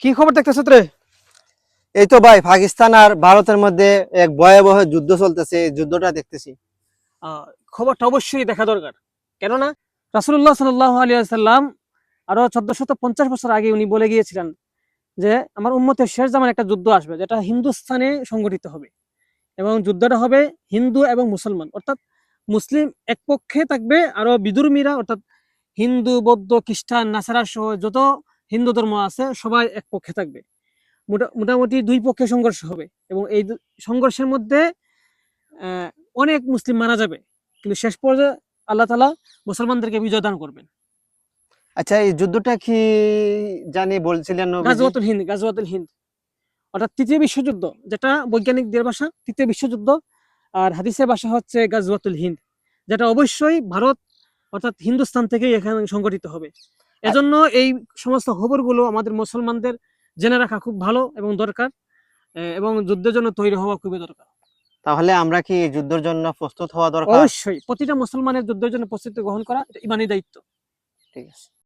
কি খবর দেখতেছ রে? এই তো ভাই, পাকিস্তান আর ভারতের মধ্যে এক ভয়াবহ যুদ্ধ চলতেছে, এই যুদ্ধটা দেখতেছি। খবরটা অবশ্যই দেখা দরকার। কেননা রাসূলুল্লাহ সাল্লাল্লাহু আলাইহি ওয়াসাল্লাম আরো 1450 বছর আগে উনি বলে গিয়েছিলেন যে আমার উম্মতের শেষ জামানে একটা যুদ্ধ আসবে, যেটা হিন্দুস্তানে সংগঠিত হবে, এবং যুদ্ধটা হবে হিন্দু এবং মুসলমান, অর্থাৎ মুসলিম এক পক্ষে থাকবে, আরো বিধর্মীরা অর্থাৎ হিন্দু, বৌদ্ধ, খ্রিস্টান, নাসারা সহ যত হিন্দু ধর্ম আছে সবাই এক পক্ষে থাকবে। মোটামুটি দুই পক্ষে সংঘর্ষ হবে, এবং এই সংঘর্ষের মধ্যে আহ, অনেক মুসলিম মারা যাবে, কিন্তু শেষ পর্যায়ে আল্লাহ তাআলা মুসলমানদেরকে বিজয় দান করবেন। আচ্ছা, এই যুদ্ধটা কি জানি বলছিলেন নবীজি? গাজওয়াতুল হিন্দ অর্থাৎ তৃতীয় বিশ্বযুদ্ধ, যেটা বৈজ্ঞানিকদের ভাষা তৃতীয় বিশ্বযুদ্ধ, আর হাদিসের ভাষা হচ্ছে গাজওয়াতুল হিন্দ, যেটা অবশ্যই ভারত অর্থাৎ হিন্দুস্তান থেকেই এখানে সংগঠিত হবে। এজন্য এই সমস্ত খবরগুলো আমাদের মুসলমানদের জেনে রাখা খুব ভালো এবং দরকার, এবং যুদ্ধের জন্য তৈরি হওয়া খুবই দরকার। তাহলে আমরা কি এই যুদ্ধের জন্য প্রস্তুত হওয়া দরকার? অবশ্যই প্রতিটা মুসলমানের যুদ্ধের জন্য প্রস্তুতি গ্রহণ করা এটা ইমানি দায়িত্ব। ঠিক আছে।